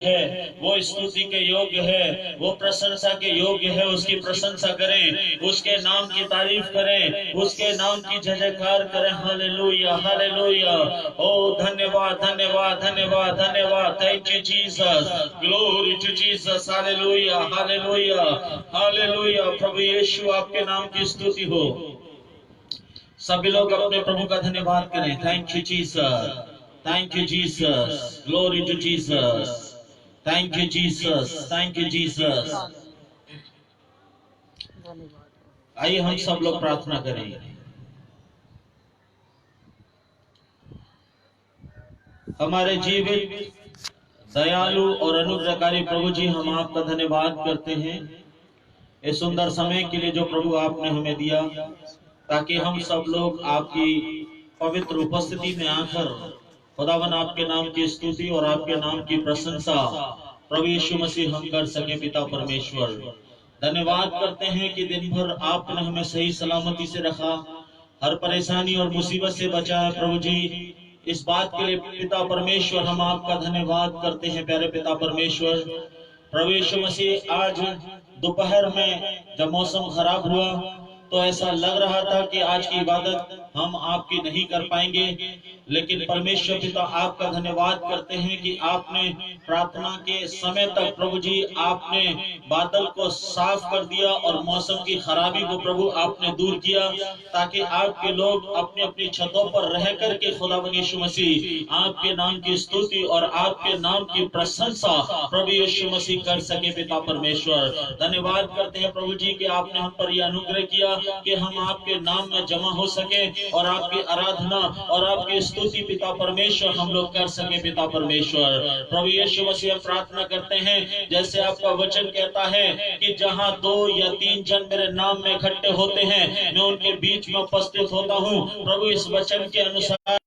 है, वो स्तुति के योग्य है, वो प्रशंसा के योग्य है। उसकी प्रशंसा करें, उसके नाम की तारीफ करें, उसके नाम की जय जयकार करें। Hallelujah, hallelujah. ओ धन्यवाद, धन्यवाद, धन्यवाद, धन्यवाद। Thank you Jesus, glory to Jesus. Hallelujah, hallelujah, hallelujah. प्रभु यीशु आपके नाम की स्तुति हो। सभी लोग अपने प्रभु का धन्यवाद करें। Thank you Jesus, thank you Jesus, glory to Jesus. Thank you Jesus, thank you Jesus. आइए हम सब लोग प्रार्थना करें। हमारे जीवित, दयालु और अनुग्रहकारी प्रभु जी, हम आपका धन्यवाद करते हैं इस सुंदर समय के लिए जो प्रभु आपने हमें दिया, ताकि हम सब लोग आपकी पवित्र उपस्थिति में आकर खुदावन आपके नाम की स्तुति और आपके नाम की प्रशंसा प्रभु यीशु मसीह हम कर सके। पिता परमेश्वर, धन्यवाद करते हैं कि दिन भर आपने हमें सही सलामती से रखा, हर परेशानी और मुसीबत से बचाया। प्रभु जी, इस बात के लिए पिता परमेश्वर हम आपका धन्यवाद करते हैं। प्यारे पिता परमेश्वर, प्रभु यीशु मसीह, आज दोपहर में जब मौसम खराब हुआ तो ऐसा लग रहा था कि आज की इबादत हम आपकी नहीं कर पाएंगे, लेकिन परमेश्वर पिता आपका धन्यवाद करते हैं कि आपने प्रार्थना के समय तक प्रभु जी आपने बादल को साफ कर दिया और मौसम की खराबी को प्रभु आपने दूर किया, ताकि आपके लोग अपनी अपनी छतों पर रह करके खुदावंद यीशु मसीह आपके नाम की स्तुति और आपके नाम की प्रशंसा प्रभु यीशु मसीह कर सके। पिता परमेश्वर, धन्यवाद करते हैं प्रभु जी कि आपने हम पर यह अनुग्रह किया कि हम आपके नाम में जमा हो सके और आपकी आराधना और आपकी स्तुति पिता परमेश्वर हम लोग कर सके। पिता परमेश्वर, प्रभु यीशु मसीह, प्रार्थना करते हैं जैसे आपका वचन कहता है कि जहां 2 या 3 जन मेरे नाम में इकट्ठे होते हैं, मैं उनके बीच में उपस्थित होता हूं। प्रभु, इस वचन के अनुसार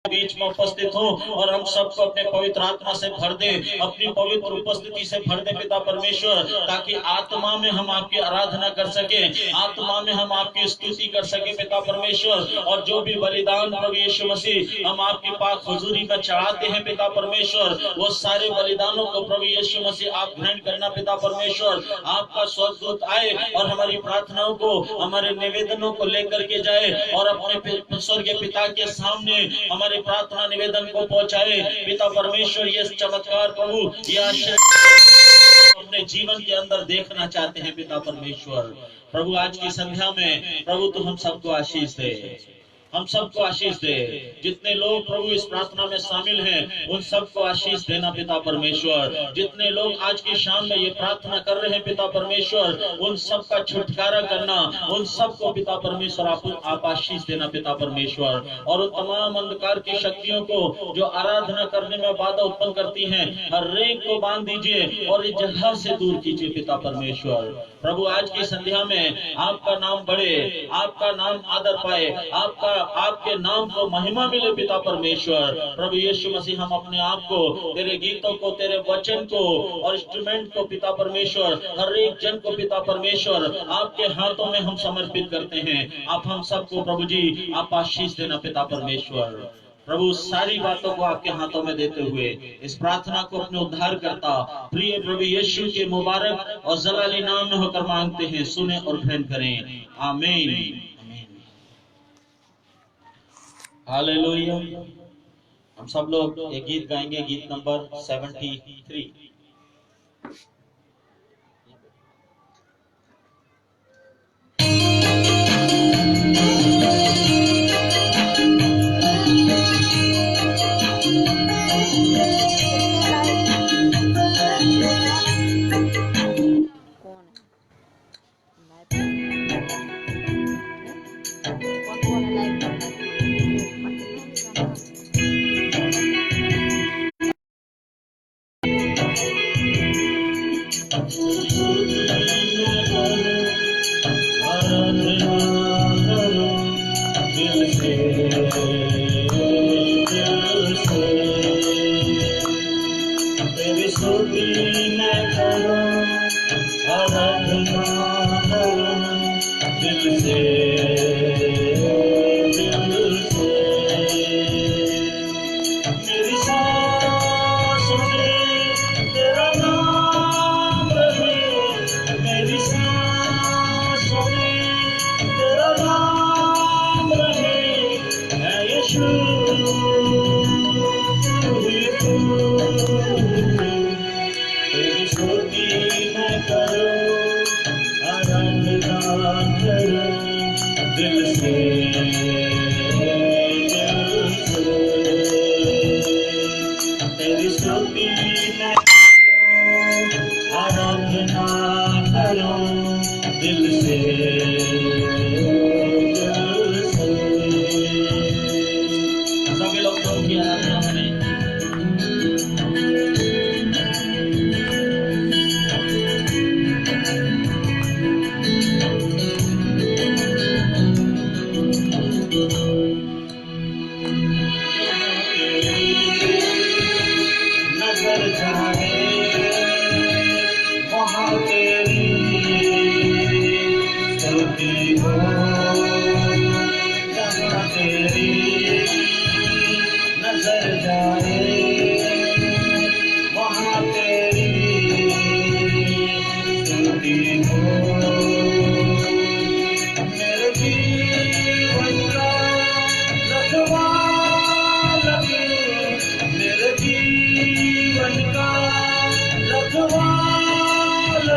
बीच में उपस्थित हो और हम सबको अपने पवित्र आत्मा से भर दे, अपनी पवित्र उपस्थिति से भर दे पिता परमेश्वर, ताकि आत्मा में हम आपकी आराधना कर सके, आत्मा में हम आपकी स्तुति कर सके। पिता परमेश्वर, और जो भी बलिदान प्रभु यीशु मसीह हम आपकी पाक हुजूरी में चढ़ाते हैं पिता परमेश्वर, वो सारे बलिदानों को प्रभु यीशु मसीह आप ग्रहण करना। पिता परमेश्वर, आपका स्वर्गदूत आए और हमारी प्रार्थनाओं को, हमारे निवेदनों को लेकर के जाए और अपने स्वर्गीय पिता के सामने हमारे प्रार्थना निवेदन को पहुंचाए। पिता परमेश्वर, ये चमत्कार प्रभु यह अपने जीवन के अंदर देखना चाहते हैं। पिता परमेश्वर, प्रभु आज की संध्या में प्रभु तो हम सबको आशीष दे, हम सबको आशीष दे। जितने लोग प्रभु इस प्रार्थना में शामिल हैं उन सबको आशीष देना पिता परमेश्वर। जितने लोग आज की शाम में ये प्रार्थना कर रहे हैं पिता परमेश्वर, उन सबका छुटकारा करना, उन सबको पिता परमेश्वर आप आशीष देना पिता परमेश्वर। और उन तमाम अंधकार की शक्तियों को जो आराधना करने में बाधा उत्पन्न करती हैं, हर एक को बांध दीजिए और इस जगह से दूर कीजिए पिता परमेश्वर। प्रभु, आज की संध्या में आपका नाम बढ़े, आपका नाम आदर पाए, आपके नाम को महिमा मिले पिता परमेश्वर। प्रभु यीशु मसीह, हम अपने आप को, तेरे गीतों को, तेरे वचन को और इंस्ट्रूमेंट को पिता परमेश्वर, हर एक जन को पिता परमेश्वर आपके हाथों में हम समर्पित करते हैं। आप हम सबको प्रभु जी आप आशीष देना पिता परमेश्वर। प्रभु, सारी बातों को आपके हाथों में देते हुए इस प्रार्थना को अपने उद्धार करता प्रिय प्रभु यीशु के मुबारक और जलाली नाम में होकर मांगते हैं, सुने और ग्रहण करें। आमीन। हालेलुया। हम सब लोग एक गीत गाएंगे, गीत नंबर 73।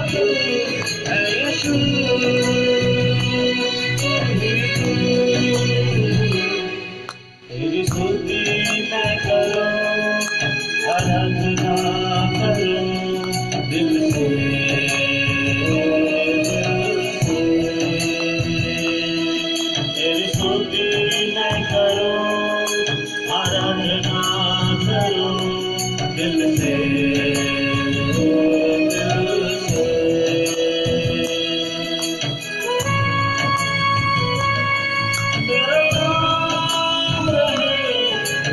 तू है यीशु। तेरी स्तुति मैं करूं, आराधना करूं दिल से, तेरी स्तुति मैं करूं, आराधना करूं दिल से, तेरा नाम रहे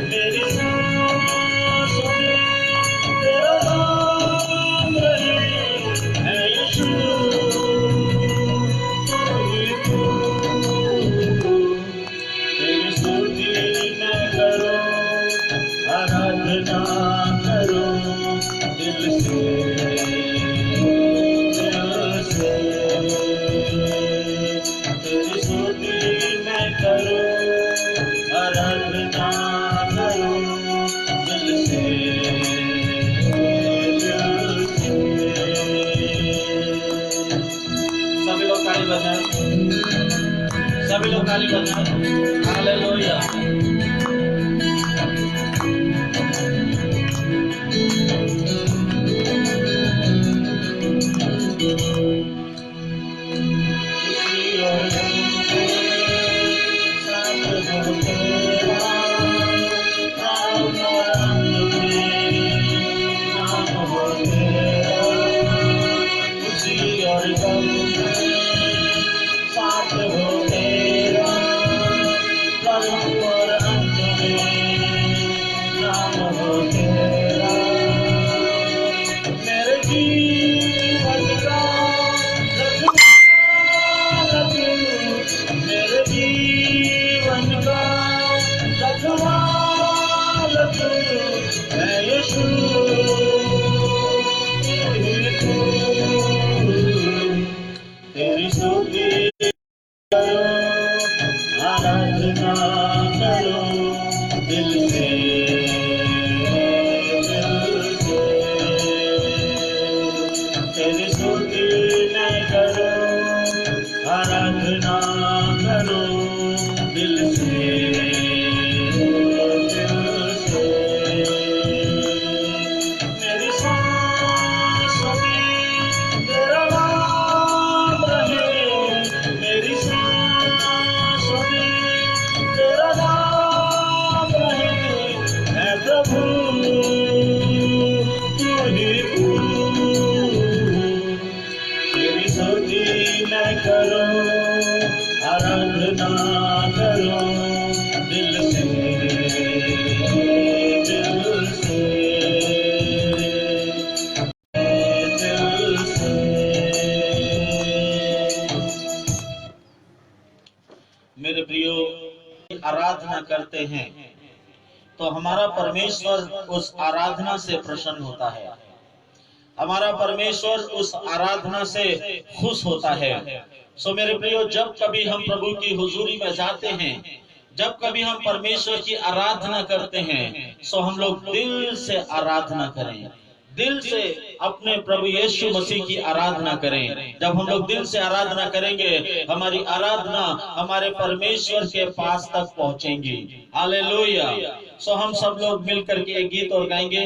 मेरी सांसों में, तेरा नाम रहे है यीशु। तेरी स्तुति मैं करूं, आराधना करूं दिल से, तेरी स्तुति मैं करूं, आराधना करूं दिल से, सभी लोग ताली बजाएं, सभी लोग ताली बजाएं। हालेलुया। साथ हो तेरा प्रभु और अंत में, नाम हो तेरा मेरे जीवन का रखवाला तू, मेरे जीवन का रखवाला तू है यीशु। तेरी स्तुति आराधना करो दिल से, तेरी स्तुति मैं करूं, आराधना करो दिल से, मेरी सांसों में तेरा नाम रहे, मेरी सांसों में तेरा नाम रहे है प्रभु। तेरी स्तुति मैं करूं, आराधना करूं दिल से, दिल से, दिल से। मेरे प्रियो, आराधना करते हैं तो हमारा परमेश्वर उस आराधना से प्रसन्न होता है, हमारा परमेश्वर उस आराधना से खुश होता है। सो मेरे प्रियो, जब कभी हम प्रभु की हुजूरी में जाते हैं, जब कभी हम परमेश्वर की आराधना करते हैं, सो हम लोग दिल से आराधना करें, दिल से अपने प्रभु यीशु मसीह की आराधना करें। जब हम लोग दिल से आराधना करेंगे, हमारी आराधना हमारे परमेश्वर के पास तक पहुंचेंगी। हालेलुया। सो हम सब लोग मिलकर के एक गीत और गाएंगे।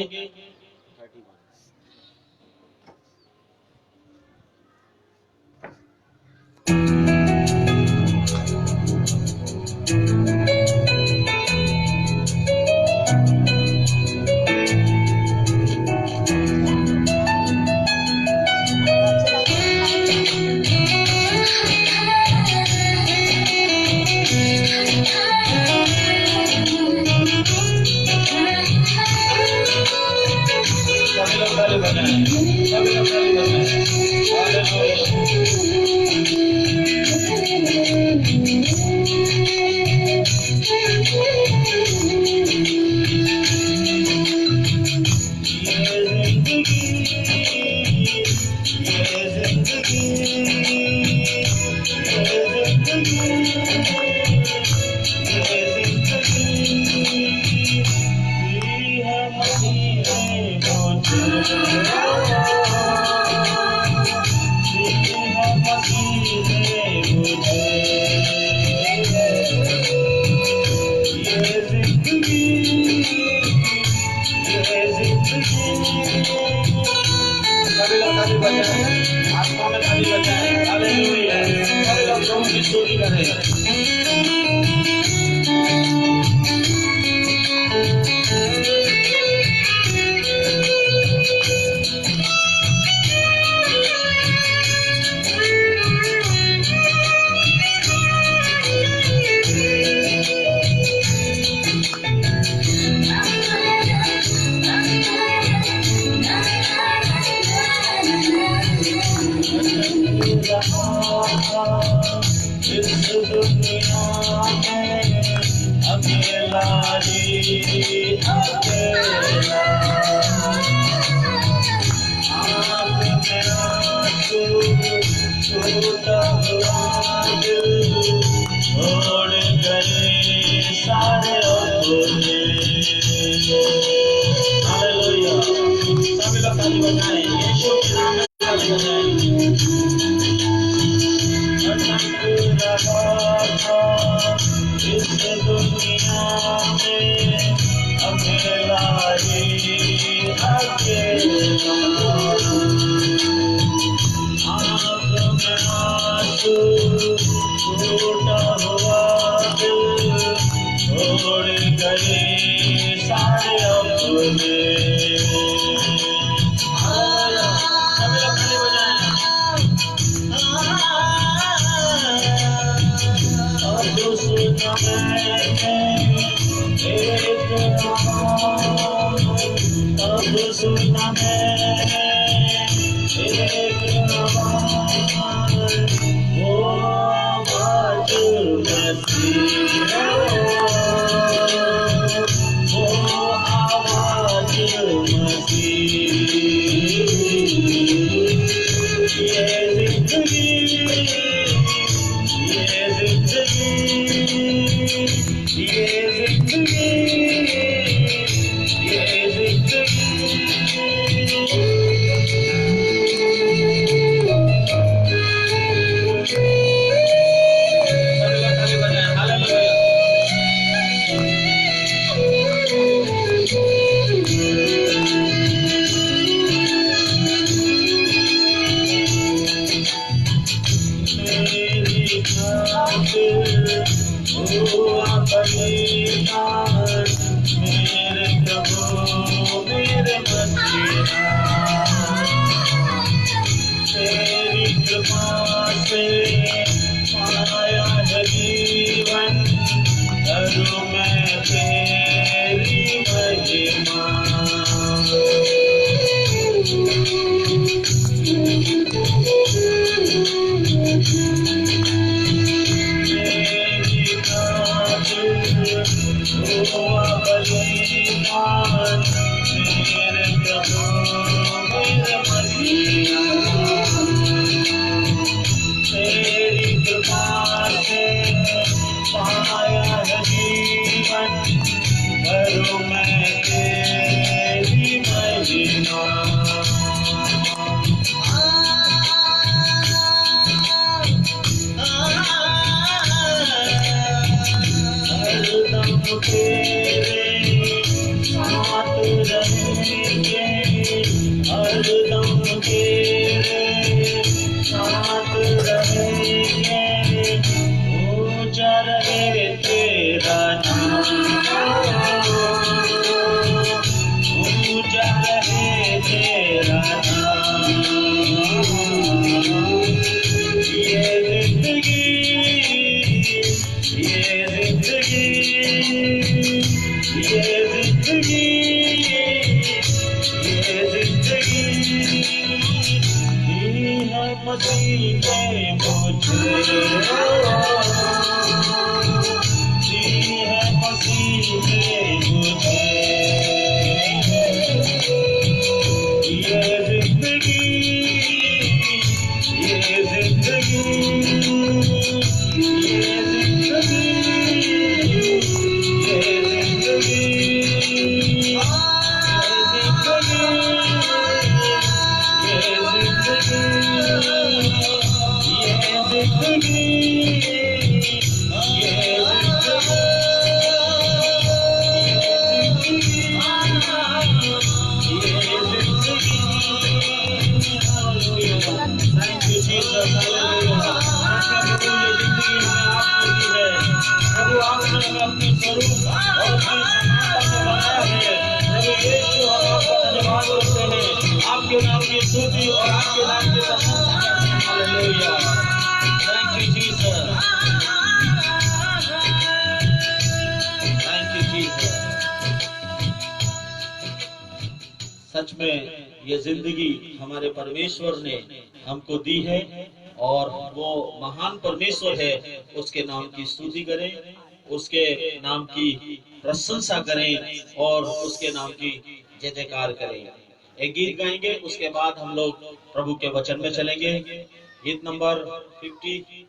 बजाएं, आत्मा में ताली बजाएं। हालेलुया। सारे लोग प्रभु की स्तुति करें। इस दुनिया में अकेला ही अकेला, आँख में आंसू टूटा हुआ दिल, छोड़ गए सारे अपने। हालेलुया। सभी लोग ताली बजाएं, यीशु के नाम में ताली बजाएं। इस दुनिया में अकेला ही अकेला, आँख में आंसू टूटा हुआ दिल, छोड़ गए सारे अपने। सभी लोग ताली बजाएं। अब सुना मैंने एक आवाज़, अब सुना मैंने एक आवाज़, वो आवाज़ मसीह है, वो आवाज़ मसीह। ये जिंदगी, ये जिंदगी, ये जिंदगी, ये जिंदगी। ताली बजाएं। हालेलुया। मेरी खातिर हुआ बलिदान, मेरे प्रभु मेरे मसीहा, तेरी कृपा से पाया है जीवन, करूं मैं तेरी महिमा। हुआ बलिदान, मेरे प्रभु मेरे मसीहा, तेरी कृपा से पाया है जीवन, करूं मैं तेरी महिमा। हरदम तेरे साथ रहेंगे, हरदम तेरे साथ रहेंगे, ऊंचा रहे तेरा नाम, ऊंचा रहे तेरा नाम। ये जिंदगी, ये जिंदगी, ये जिंदगी, ये जिंदगी दी है मसीह ने मुझे, दी है मसीह ने मुझे। ये जिंदगी, ये जिंदगी, ये जिंदगी, ये जिंदगी, ये जिंदगी, आपकी स्तुति और आपके नाम की प्रशंसा करते हैं। Hallelujah, thank you Jesus, thank you Jesus. सच में ये जिंदगी हमारे परमेश्वर ने हमको दी है और वो महान परमेश्वर है। उसके नाम की स्तुति करें, उसके नाम की प्रशंसा करें और उसके नाम की जय जयकार करें। एक गीत गाएंगे, उसके बाद हम लोग प्रभु के वचन में चलेंगे। गीत नंबर 50।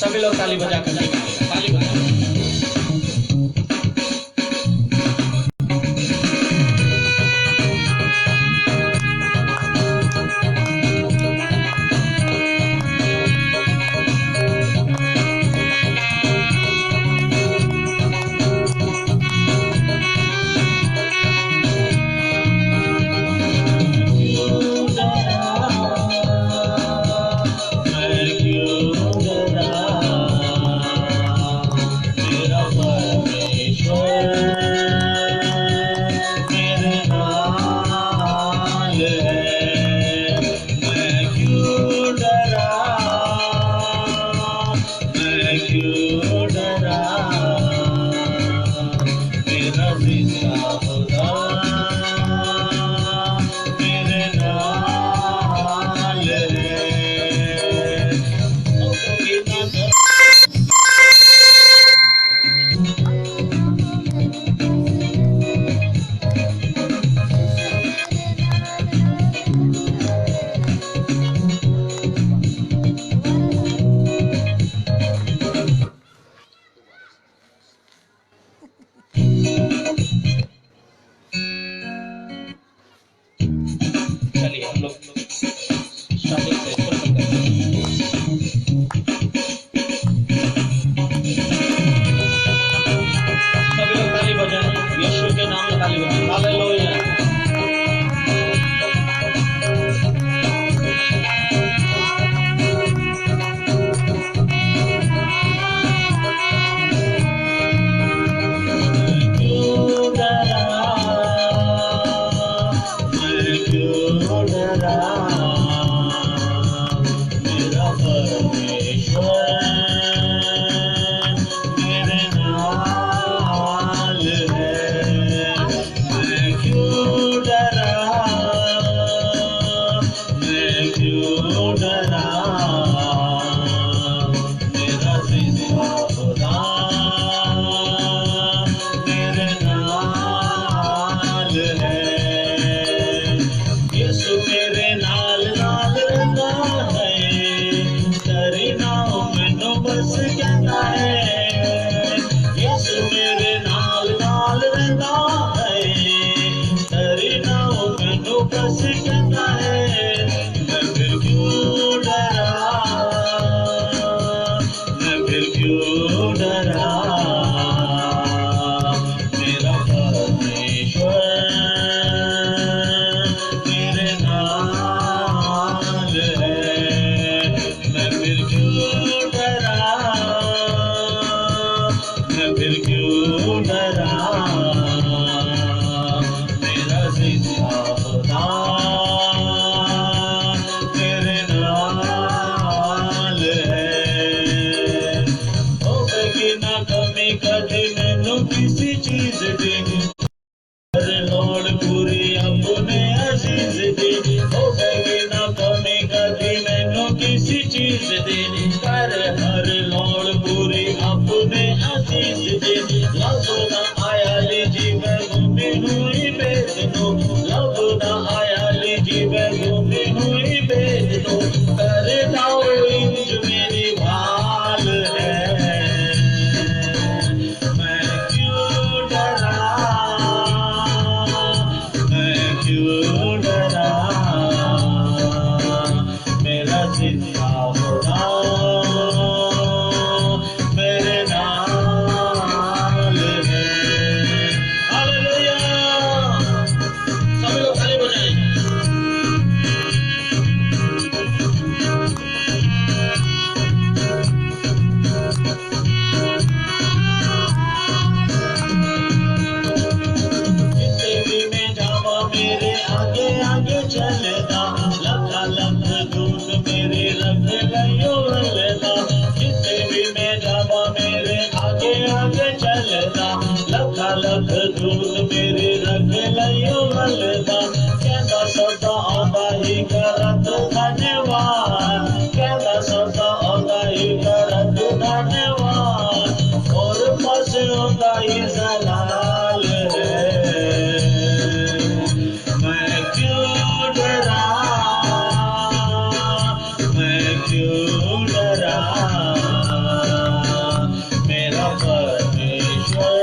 सभी लोग ताली बजा कर ताली बजा। चलिए हम लोग स्टार्टिंग से शुरू करते हैं। सभी लोग ताली बजाएं, यीशु के नाम में ताली बजाएं। हालेलुया। लख दूत मेरी रख लियो मलदा कहता सदा आंदा ही करत धन्यवाद कहता सदा आंदा ही करत धन्यवाद और बस होता ही जलाल है मैं क्यों डरा मेरा परमेश्वर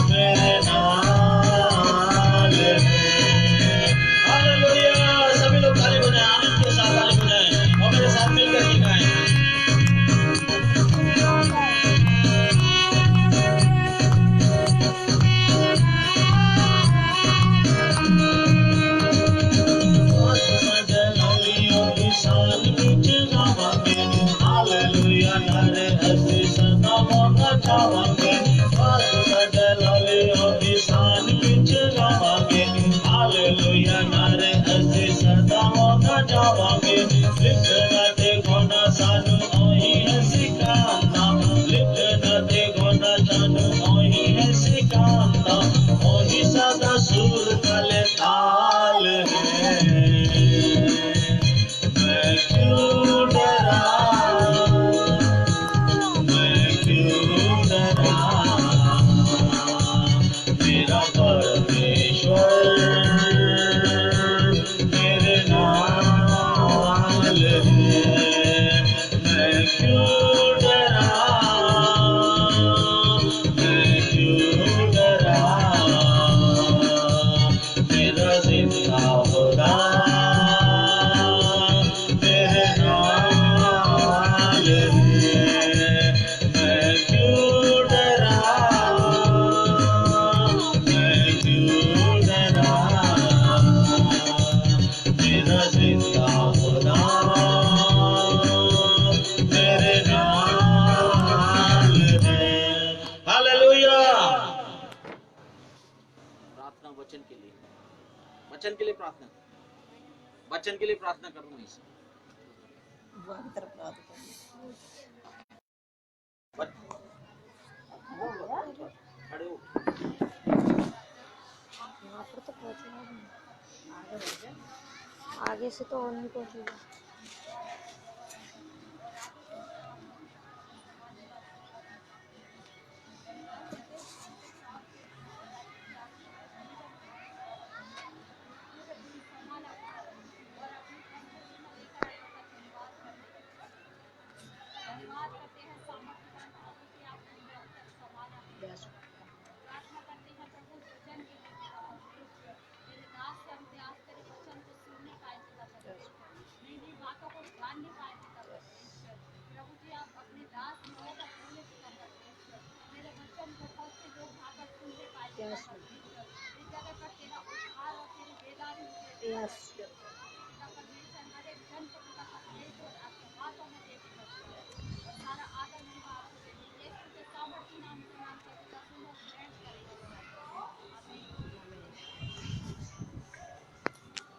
मेरे नाल है। हालेलुया। सभी लोग ताली बजाएं, आनंद के साथ ताली बजाएं और मेरे साथ मिलकर के गाएं। हालेलुया नारे हंसी सदा मौका चावांगे शान बिच गावांगे हालेलुया नारे हंसी सदा मौका चावांगे लिखना देखो ना सानू ओही है सिखांदा लिखना देखो ना सानू ओही है सिखांदा ओही सदा सुर तले ताल है मैं क्यों डरा मेरा परमेश्वर मेरे नाल है मैं क्यों डरा मेरा जिंदा खुदा मेरे नाल है मैं क्यों डरा मेरा जिंदा खुदा मेरे नाल है। हालेलुया। प्रार्थना वचन के लिए प्रार्थना वचन के लिए प्रार्थना करूंगा इसे खड़े हो यहाँ पर तो पहुँचना नहीं आगे से तो और नहीं पहुँचेगा।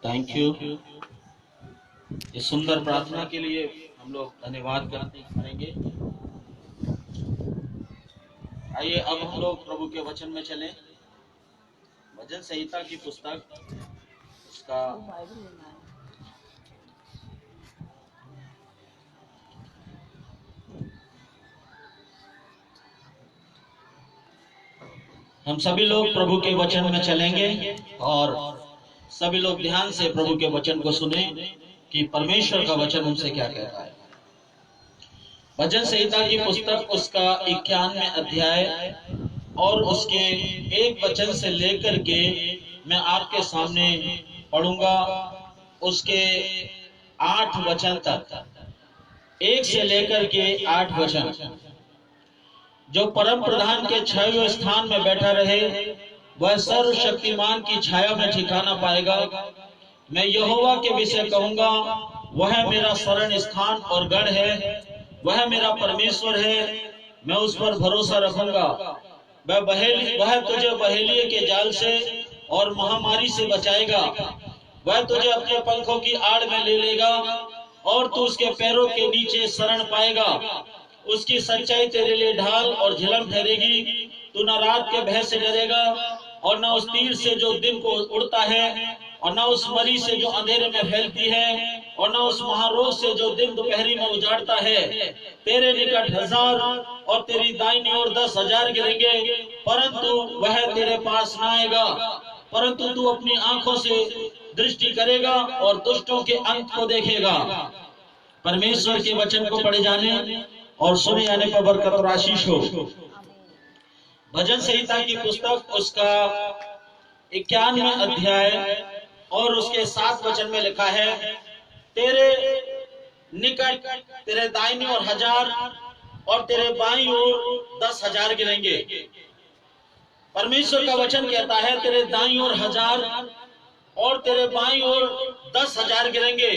Thank you. इस सुंदर प्रार्थना के लिए हम लोग धन्यवाद करेंगे। आइए अब हम लोग प्रभु के वचन में चलें। भजन संहिता की पुस्तक उसका हम सभी लोग प्रभु के वचन में चलेंगे और सभी लोग ध्यान से प्रभु के वचन को सुने कि परमेश्वर का वचन हमसे क्या कहता है। भजन संहिता की पुस्तक उसका 91 अध्याय और उसके 1 वचन से लेकर के मैं आपके सामने पढ़ूंगा उसके 8 वचन तक, 1 से लेकर के 8 वचन। जो परम प्रधान के छाये स्थान में बैठा रहे वह सर्वशक्तिमान की छाया में ठिकाना पाएगा। मैं यहोवा के विषय कहूंगा, वह मेरा शरण स्थान और गढ़ है, वह मेरा परमेश्वर है, मैं उस पर भरोसा रखूंगा। वह तुझे बहेलिये के जाल से और महामारी से बचाएगा। वह तुझे अपने पंखों की आड़ में ले लेगा और तू उसके पैरों के नीचे शरण पाएगा। उसकी सच्चाई तेरे लिए ढाल और झिलम ठहरेगी तू न रात के भय से डरेगा और न उस तीर से जो दिन को उड़ता है, और न उस मरी से जो अंधेरे में फैलती है, और न उस महारोग से जो दिन दोपहरी में उजाड़ता है। तेरे निकट 1000 और तेरी दाहिनी ओर 10,000 गिरेंगे, परंतु वह तेरे पास न आएगा। परंतु तू अपनी आंखों से दृष्टि करेगा और दुष्टों के अंत को देखेगा। परमेश्वर के वचन को पढ़े जाने और सुने जाने पर बरकत और आशीष हो। भजन संहिता की पुस्तक उसका 91वां अध्याय और उसके 7 वचन में लिखा है, तेरे निकट तेरे दाहिनी ओर 1000 और तेरे बाईं ओर 10,000 गिरेंगे। परमेश्वर का वचन कहता है तेरे दाईं ओर 1000 और तेरे बाईं ओर 10,000 गिरेंगे,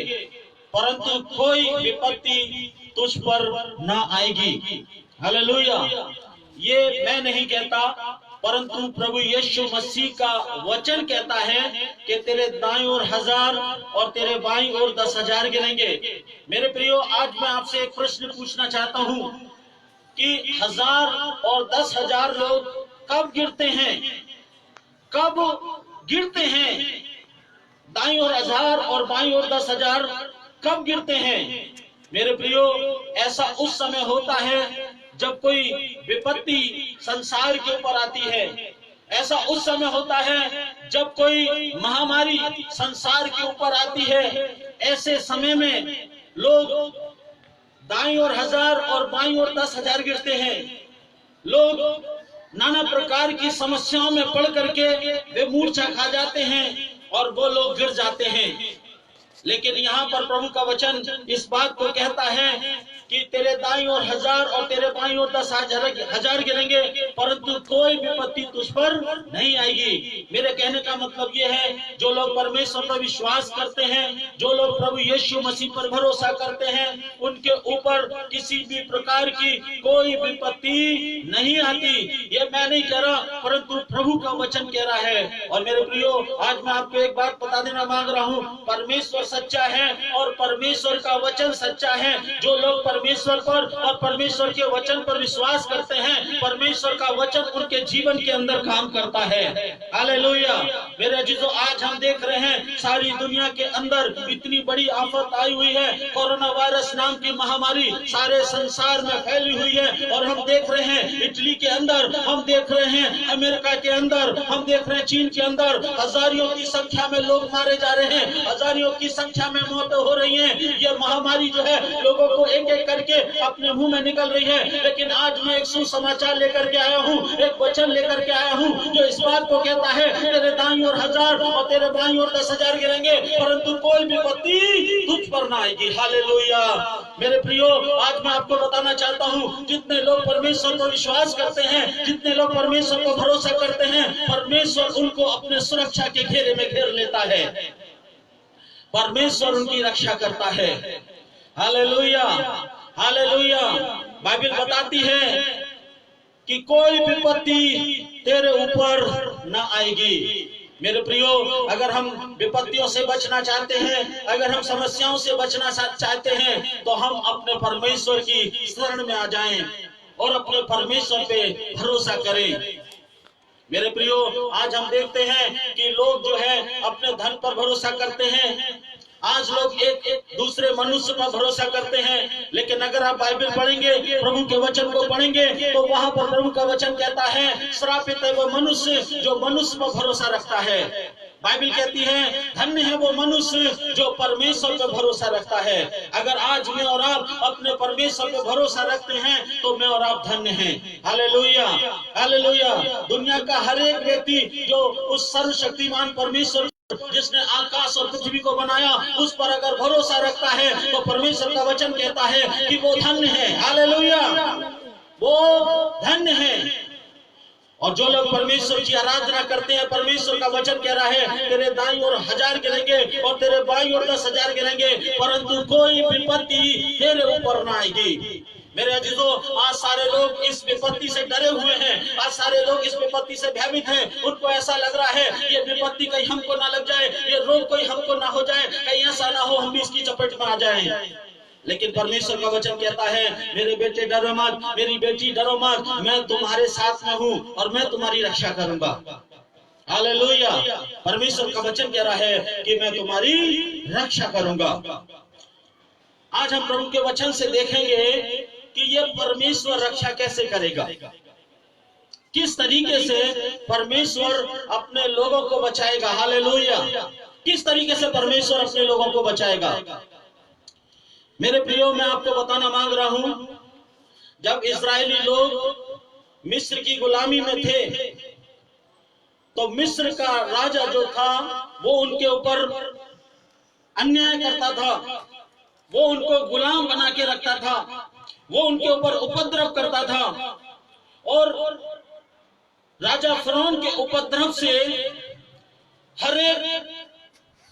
परंतु कोई विपत्ति तुझ पर न आएगी। हालेलुया। ये मैं नहीं कहता, परंतु प्रभु यीशु मसीह का वचन कहता है कि तेरे दाईं ओर 1000 और तेरे बाईं ओर 10,000 गिरेंगे। मेरे प्रियो, आज मैं आपसे एक प्रश्न पूछना चाहता हूं कि 1000 और 10,000 लोग कब गिरते हैं? कब गिरते हैं? दाईं ओर 1000 और बाईं ओर 10,000 कब गिरते हैं? मेरे प्रियो, ऐसा उस समय होता है जब कोई विपत्ति संसार के ऊपर आती है। ऐसा उस समय होता है जब कोई महामारी संसार के ऊपर आती है। ऐसे समय में लोग दाईं ओर 1000 और बाईं ओर 10,000 गिरते हैं। लोग नाना प्रकार की समस्याओं में पड़ करके वे मूर्छा खा जाते हैं और वो लोग गिर जाते हैं। लेकिन यहाँ पर प्रभु का वचन इस बात को कहता है कि तेरे दाईं ओर 1000 और तेरे बाईं ओर 10,000 गिरेंगे, परंतु कोई विपत्ति तुझ पर नहीं आएगी। मेरे कहने का मतलब ये है, जो लोग परमेश्वर पर विश्वास करते हैं, जो लोग प्रभु यीशु मसीह पर भरोसा करते हैं, उनके ऊपर किसी भी प्रकार की कोई विपत्ति नहीं आती। ये मैं नहीं कह रहा, परंतु प्रभु का वचन कह रहा है। और मेरे प्रियो, आज मैं आपको एक बात बता देना मांग रहा हूँ, परमेश्वर सच्चा है और परमेश्वर का वचन सच्चा है। जो लोग परमेश्वर पर और परमेश्वर के वचन पर विश्वास करते हैं, परमेश्वर का वचन उनके जीवन के अंदर काम करता है। हालेलुया। मेरे अजीजों, आज हम देख रहे हैं सारी दुनिया के अंदर इतनी बड़ी आफत आई हुई है। कोरोना वायरस नाम की महामारी सारे संसार में फैली हुई है। और हम देख रहे हैं इटली के अंदर, हम देख रहे हैं अमेरिका के अंदर, हम देख रहे हैं चीन के अंदर हजारों की संख्या में लोग मारे जा रहे हैं, हजारों की संख्या में मौतें हो रही हैं। यह महामारी जो है लोगों को एक एक करके अपने मुंह में निकल रही है। लेकिन आज मैं एक सुसमाचार लेकर के आया हूँ, एक वचन लेकर के आया हूँ जो इस बात को कहता है तेरे दाईं ओर 1000 और तेरे बाईं ओर 10,000 गिरेंगे, परंतु कोई विपत्ति तुझ पर ना आएगी। हालेलुया। मेरे प्रियो, आज मैं आपको बताना चाहता हूँ, जितने लोग परमेश्वर पर विश्वास करते हैं, जितने लोग परमेश्वर पर भरोसा करते हैं, परमेश्वर उनको अपने सुरक्षा के घेरे में घेर लेता है। परमेश्वर उनकी रक्षा करता है। Hallelujah, hallelujah. बाइबल बताती है कि कोई विपत्ति तेरे ऊपर न आएगी। मेरे प्रियो, अगर हम विपत्तियों से बचना चाहते हैं, अगर हम समस्याओं से बचना चाहते हैं, तो हम अपने परमेश्वर की शरण में आ जाएं और अपने परमेश्वर पे भरोसा करें। मेरे प्रियो, आज हम देखते हैं कि लोग जो है अपने धन पर भरोसा करते हैं। आज लोग एक दूसरे मनुष्य पर भरोसा करते हैं। लेकिन अगर आप बाइबल पढ़ेंगे, प्रभु के वचन को पढ़ेंगे, तो वहां पर प्रभु का वचन कहता है, श्रापित है वो मनुष्य जो मनुष्य पर भरोसा रखता है। बाइबल कहती है, धन्य है वो मनुष्य जो परमेश्वर पर भरोसा रखता है। अगर आज मैं और आप अपने परमेश्वर पर भरोसा रखते हैं, तो मैं और आप धन्य हैं। Hallelujah, hallelujah. दुनिया का हर एक व्यक्ति जो उस सर्वशक्तिमान परमेश्वर जिसने आकाश और पृथ्वी को बनाया, उस पर अगर भरोसा रखता है, तो परमेश्वर का वचन कहता है कि वो धन्य है। हालेलुया, वो धन्य है। और जो लोग परमेश्वर की आराधना करते हैं, परमेश्वर का वचन कह रहा है, तेरे दाईं ओर 1000 गिरेंगे और तेरे बाईं ओर 10,000 गिरेंगे, परंतु कोई विपत्ति तेरे ऊपर ना आएगी। मेरे अजीजों, आज सारे लोग इस विपत्ति से डरे हुए हैं, आज सारे लोग इस विपत्ति से भयभीत हैं। उनको ऐसा लग रहा है ये विपत्ति कहीं हमको ना लग जाए, ये रोग कोई हमको ना हो जाए, कहीं ऐसा ना हो हम भी इसकी चपेट में आ जाएं। लेकिन परमेश्वर का वचन कहता है, मेरे बेटे डरो मत, मेरी बेटी डरो मत, मैं तुम्हारे साथ में हूं और मैं तुम्हारी रक्षा करूंगा। हालेलुया। परमेश्वर का वचन कह रहा है कि मैं तुम्हारी रक्षा करूंगा। आज हम प्रभु के वचन से देखेंगे कि ये परमेश्वर रक्षा कैसे करेगा, किस तरीके से परमेश्वर अपने लोगों को बचाएगा। हालेलुया। किस तरीके से परमेश्वर अपने लोगों को बचाएगा। मेरे प्रियो, मैं आपको बताना मांग रहा हूं, जब इस्राएली लोग मिस्र की गुलामी में थे तो मिस्र का राजा जो था वो उनके ऊपर अन्याय करता था, वो उनको गुलाम बना के रखता था, वो उनके ऊपर उपद्रव करता था। और राजा फिरौन के उपद्रव से हर एक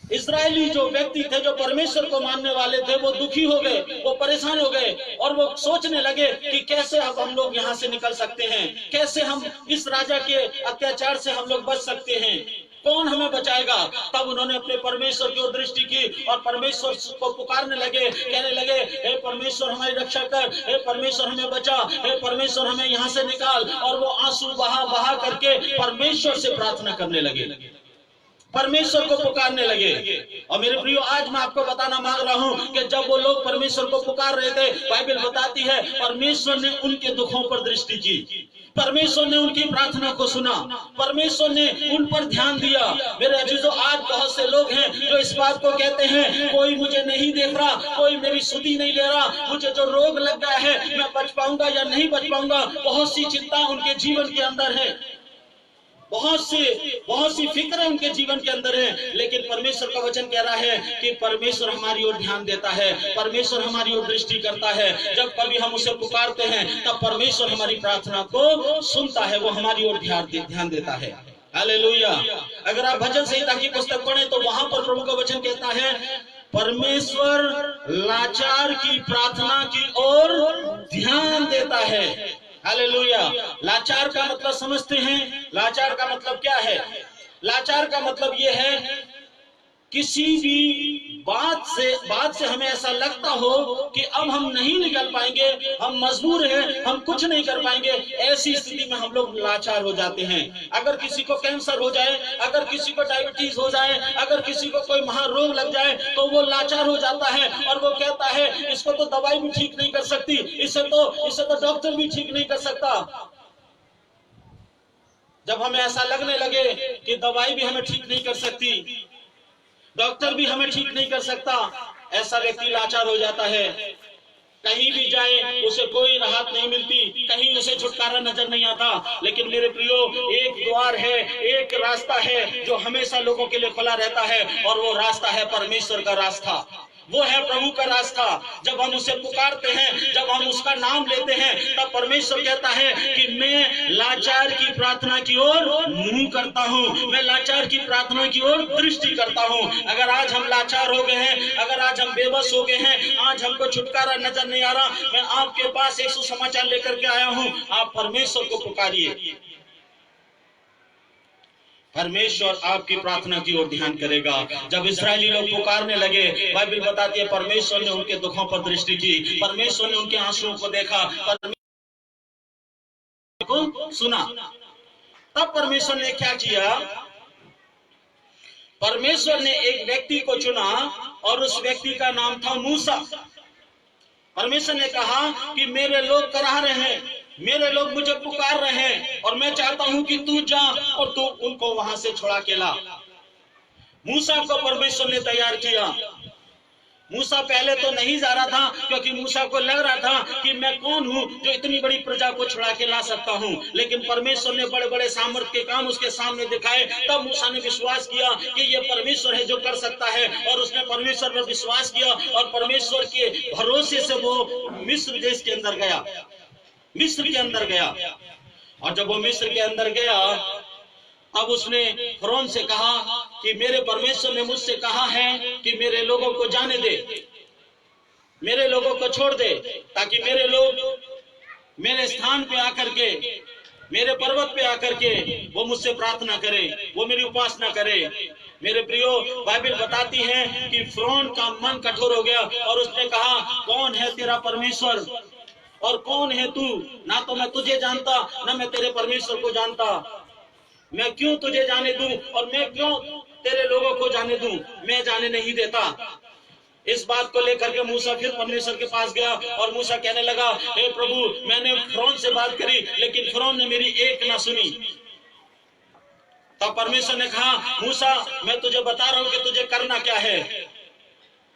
इस्राएली जो व्यक्ति थे, जो परमेश्वर को मानने वाले थे, वो दुखी हो गए, वो परेशान हो गए और वो सोचने लगे कि कैसे अब हम लोग यहाँ से निकल सकते हैं, कैसे हम इस राजा के अत्याचार से हम लोग बच सकते हैं, कौन हमें बचाएगा। तब उन्होंने अपने परमेश्वर की ओर दृष्टि की और परमेश्वर को पुकारने लगे, कहने लगे, हे परमेश्वर हमारी रक्षा कर, हे परमेश्वर हमें बचा, हे परमेश्वर हमें यहाँ से निकाल। और वो आंसू बहा बहा करके परमेश्वर से प्रार्थना करने लगे, परमेश्वर को पुकारने लगे। और मेरे प्रियो, आज मैं आपको बताना मांग रहा हूं कि जब वो लोग परमेश्वर को पुकार रहे थे, बाइबल बताती है परमेश्वर ने उनके दुखों पर दृष्टि की, परमेश्वर ने उनकी प्रार्थना को सुना, परमेश्वर ने उन पर ध्यान दिया। मेरे अजीजों, आज बहुत से लोग हैं जो इस बात को कहते हैं, कोई मुझे नहीं देख रहा, कोई मेरी सुधि नहीं ले रहा, मुझे जो रोग लग गया है मैं बच पाऊंगा या नहीं बच पाऊंगा। बहुत सी चिंता उनके जीवन के अंदर है, बहुत सी फिक्र उनके जीवन के अंदर है। लेकिन परमेश्वर का वचन कह रहा है कि परमेश्वर हमारी ओर ध्यान देता है, परमेश्वर हमारी ओर दृष्टि करता है। जब कभी हम उसे पुकारते हैं तब परमेश्वर हमारी प्रार्थना को सुनता है, वो हमारी ओर ध्यान देता है। हालेलुया। अगर आप भजन संहिता की पुस्तक पढ़ें तो वहां पर प्रभु का वचन कहता है, परमेश्वर लाचार की प्रार्थना की ओर ध्यान देता है। हालेलुया। लाचार का मतलब समझते हैं? लाचार का मतलब क्या है? लाचार का मतलब यह है, किसी भी बात से हमें ऐसा लगता हो कि अब हम नहीं निकल पाएंगे, हम मजबूर हैं, हम कुछ नहीं कर पाएंगे, ऐसी स्थिति में हम लोग लाचार हो जाते हैं। अगर किसी को कैंसर हो जाए, अगर किसी को डायबिटीज हो जाए, अगर किसी को कोई महारोग लग जाए तो वो लाचार हो जाता है और वो कहता है, इसको तो दवाई भी ठीक नहीं कर सकती, इसे तो डॉक्टर भी ठीक नहीं कर सकता। जब हमें ऐसा लगने लगे कि दवाई भी हमें ठीक नहीं कर सकती, डॉक्टर भी हमें ठीक नहीं कर सकता, ऐसा व्यक्ति लाचार हो जाता है। कहीं भी जाए उसे कोई राहत नहीं मिलती, कहीं उसे छुटकारा नजर नहीं आता। लेकिन मेरे प्रियो, एक द्वार है, एक रास्ता है जो हमेशा लोगों के लिए खुला रहता है, और वो रास्ता है परमेश्वर का रास्ता, वो है प्रभु का रास्ता। जब हम उसे पुकारते हैं, जब हम उसका नाम लेते हैं, तब परमेश्वर कहता है कि मैं लाचार की प्रार्थना की ओर मुंह करता हूं, मैं लाचार की प्रार्थना की ओर दृष्टि करता हूं। अगर आज हम लाचार हो गए हैं, अगर आज हम बेबस हो गए हैं, आज हमको छुटकारा नजर नहीं आ रहा, मैं आपके पास एक सुसमाचार लेकर के आया हूं, आप परमेश्वर को पुकारिए, परमेश्वर आपकी प्रार्थना की ओर ध्यान करेगा। जब इस्राएली लोग पुकारने लगे, बाइबल बताती है परमेश्वर ने उनके दुखों पर दृष्टि की, परमेश्वर ने उनके आंसुओं को देखा, परमेश्वर को सुना। तब परमेश्वर ने क्या किया? परमेश्वर ने एक व्यक्ति को चुना और उस व्यक्ति का नाम था मूसा। परमेश्वर ने कहा कि मेरे लोग कराह रहे हैं, मेरे लोग मुझे पुकार रहे हैं, और मैं चाहता हूं कि तू जा और तू उनको वहां से छुड़ा के ला। मूसा को परमेश्वर ने तैयार किया। मूसा पहले तो नहीं जा रहा था, क्योंकि मूसा को लग रहा था कि मैं कौन हूं जो इतनी बड़ी प्रजा को छुड़ा के ला सकता हूं। लेकिन परमेश्वर ने बड़े बड़े सामर्थ के काम उसके सामने दिखाए, तब मूसा ने विश्वास किया कि ये परमेश्वर है जो कर सकता है, और उसने परमेश्वर पर विश्वास किया और परमेश्वर के भरोसे से वो मिस्र देश के अंदर गया, मिस्र के अंदर गया। और जब वो मिस्र के अंदर गया, अब उसने फिरौन से कहा कि मेरे परमेश्वर ने मुझसे कहा है कि मेरे लोगों को जाने दे, मेरे लोगों को छोड़ दे, ताकि मेरे लोग मेरे स्थान पे आकर के, मेरे पर्वत पे आकर के वो मुझसे प्रार्थना करे, वो मेरी उपासना करे, मेरे प्रियो, बाइबल बताती है कि फिरौन का मन कठोर हो गया और उसने कहा, कौन है तेरा परमेश्वर और कौन है तू? ना तो मैं तुझे जानता, ना मैं तेरे परमेश्वर को जानता। मैं क्यों तुझे जाने दूं और मैं क्यों तेरे लोगों को जाने दूं? मैं जाने नहीं देता। इस बात को लेकर के मूसा फिर परमेश्वर के पास गया और मूसा कहने लगा, हे प्रभु, मैंने फिरौन से बात करी लेकिन फिरौन ने मेरी एक ना सुनी। तब परमेश्वर ने कहा, मूसा, मैं तुझे बता रहा हूं कि तुझे करना क्या है।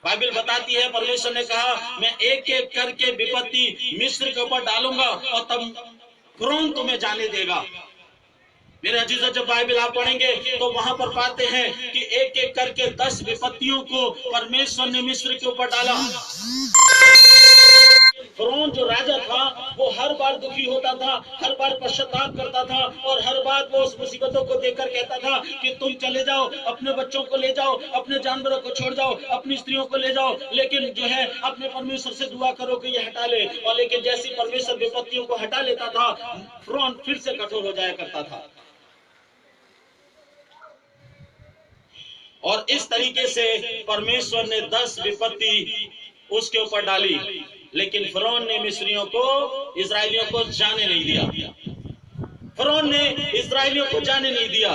बाइबल बताती है, परमेश्वर ने कहा, मैं एक एक करके विपत्ति मिस्र के ऊपर डालूंगा और तब फिरौन तुम्हें जाने देगा। मेरे अजीजों, जब बाइबल आप पढ़ेंगे तो वहां पर पाते हैं कि एक एक करके 10 विपत्तियों को परमेश्वर ने मिस्र के ऊपर डाला। फिरौन जो राजा था वो हर बार दुखी होता था, हर बार पश्चाताप करता था और हर बार वो उस मुसीबतों को देखकर कहता था कि तुम चले जाओ, अपने बच्चों को ले जाओ, अपने जानवरों को छोड़ जाओ, अपनी स्त्रियों को ले जाओ, लेकिन जो है अपने परमेश्वर से दुआ करो कि ये हटा ले। और लेकिन जैसी परमेश्वर विपत्तियों को हटा लेता था, फिरौन फिर से कठोर हो जाया करता था। और इस तरीके से परमेश्वर ने 10 विपत्ति उसके ऊपर डाली, लेकिन फिरौन ने मिस्रियों को, इजरायलियों को जाने नहीं दिया। फिरौन ने इजरायलियों को जाने नहीं दिया।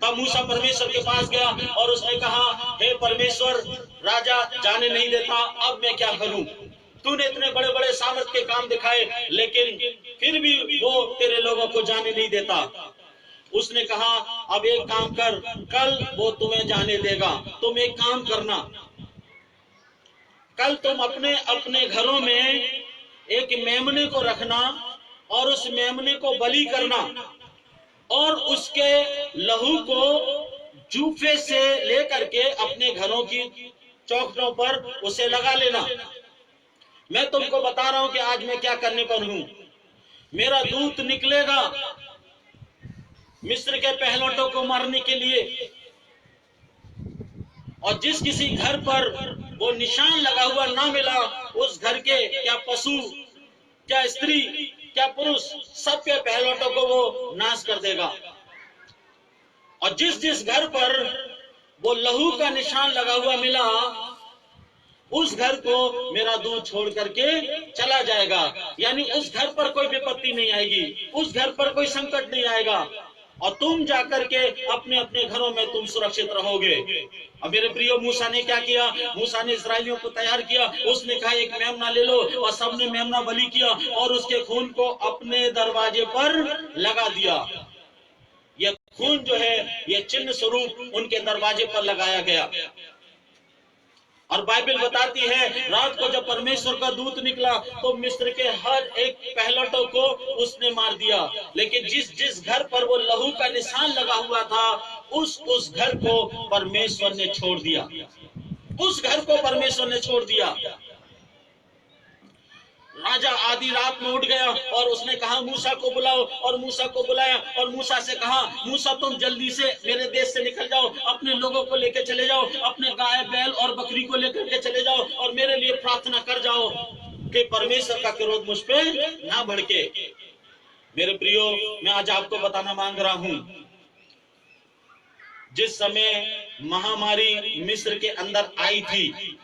तब मूसा परमेश्वर के पास गया और उसने कहा, हे परमेश्वर, राजा जाने नहीं देता, अब मैं क्या करूं? तूने इतने बड़े बड़े सामर्थ के काम दिखाए, लेकिन फिर भी वो तेरे लोगों को जाने नहीं देता। उसने कहा, अब एक काम कर, कल वो तुम्हें जाने देगा। तुम एक काम करना, कल तुम अपने अपने घरों में एक मेमने को रखना और उस मेमने को बलि करना और उसके लहू को जूफे से लेकर के अपने घरों की चौखटों पर उसे लगा लेना। मैं तुमको बता रहा हूं कि आज मैं क्या करने पर हूं। मेरा दूत निकलेगा मिस्र के पहलौठों को मारने के लिए, और जिस किसी घर पर वो निशान लगा हुआ ना मिला, उस घर के क्या पशु, क्या स्त्री, क्या पुरुष, सबके पहलौठों को वो नाश कर देगा। और जिस जिस घर पर वो लहू का निशान लगा हुआ मिला, उस घर को मेरा दूत छोड़ करके चला जाएगा। यानी उस घर पर कोई विपत्ति नहीं आएगी, उस घर पर कोई संकट नहीं आएगा और तुम जाकर के अपने अपने घरों में तुम सुरक्षित रहोगे। अब मेरे प्रियो, मूसा ने क्या किया? मूसा ने इस्राएलियों को तैयार किया। उसने कहा, एक मेमना ले लो, और सबने मेमना बलि किया और उसके खून को अपने दरवाजे पर लगा दिया। यह खून जो है, यह चिन्ह स्वरूप उनके दरवाजे पर लगाया गया। और बाइबल बताती है, रात को जब परमेश्वर का दूत निकला तो मिस्र के हर एक पहलौठों को उसने मार दिया, लेकिन जिस जिस घर पर वो लहू का निशान लगा हुआ था, उस घर को परमेश्वर ने छोड़ दिया। उस घर को परमेश्वर ने छोड़ दिया। राजा आधी रात में उठ गया और उसने कहा, मूसा को बुलाओ, और मूसा को बुलाया और मूसा से कहा, मूसा तुम जल्दी से मेरे देश से निकल जाओ, अपने लोगों को लेकर चले जाओ, अपने गाय बैल और बकरी को लेकर के चले जाओ और मेरे लिए प्रार्थना कर जाओ कि परमेश्वर का क्रोध मुझ पे ना भड़के। मेरे प्रियो, मैं आज आपको बताना मांग रहा हूं, जिस समय महामारी मिस्र के अंदर आई थी,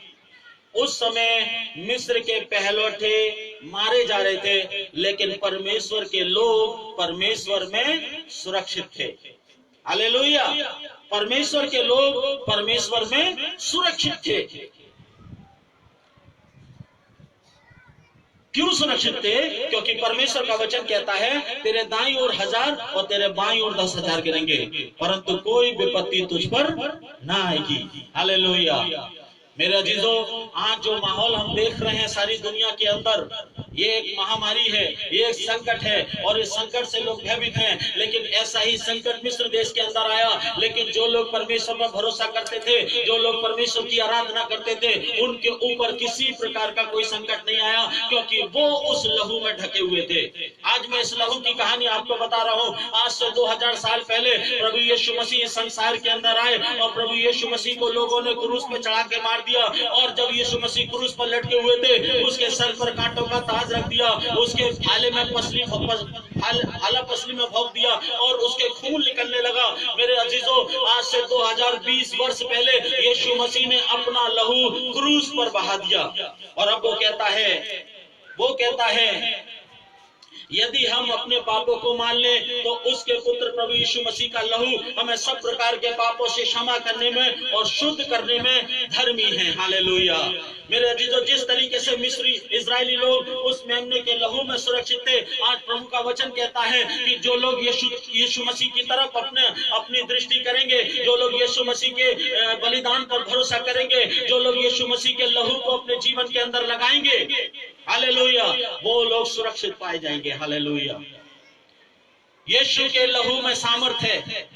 उस समय मिस्र के पहलौठे मारे जा रहे थे, लेकिन परमेश्वर के लोग परमेश्वर में सुरक्षित थे। हालेलुया! परमेश्वर के लोग परमेश्वर में सुरक्षित थे। क्यों सुरक्षित थे? क्योंकि परमेश्वर का वचन कहता है, तेरे दाईं ओर 1000 और तेरे बाईं ओर 10,000 गिरेंगे, परंतु कोई विपत्ति तुझ पर ना आएगी। हालेलुया! मेरे अजीजों, आज जो माहौल हम देख रहे हैं सारी दुनिया के अंदर, ये एक महामारी है, ये एक संकट है और इस संकट से लोग भयभीत हैं। लेकिन ऐसा ही संकट मिस्र देश के अंदर आया, लेकिन जो लोग परमेश्वर पर भरोसा करते थे, जो लोग परमेश्वर की आराधना करते थे, उनके ऊपर किसी प्रकार का कोई संकट नहीं आया, क्योंकि वो उस लहू में ढके हुए थे। आज मैं इस लहू की कहानी आपको बता रहा हूँ। आज से 2000 साल पहले प्रभु यीशु मसीह इस संसार के अंदर आए और प्रभु यीशु मसीह को लोगों ने क्रूस पे चढ़ा के मार काट दिया, और जब यीशु मसीह क्रूस पर लटके हुए थे उसके सर पर कांटों का ताज रख दिया, उसके भाले में भाला पसली में भोंक दिया और उसके खून निकलने लगा। मेरे अजीजों, आज से 2020 वर्ष पहले यीशु मसीह ने अपना लहू क्रूस पर बहा दिया, और अब वो कहता है यदि हम अपने पापों को मान लें तो उसके पुत्र प्रभु यीशु मसीह का लहू हमें सब प्रकार के पापों से क्षमा करने में और शुद्ध करने में धर्मी है। हालेलुया। मेरे अजीजों, जिस तरीके से मिस्री इजरायली लोग उस मेमने के लहू में सुरक्षित थे, आज प्रभु का वचन कहता है कि जो लोग यीशु मसीह की तरफ अपनी दृष्टि करेंगे, जो लोग यीशु मसीह के बलिदान पर भरोसा करेंगे, जो लोग यीशु मसीह के लहू को अपने जीवन के अंदर लगाएंगे, हालेलुया, वो लोग सुरक्षित पाए जाएंगे। हालेलुया। यीशु के लहू में सामर्थ है,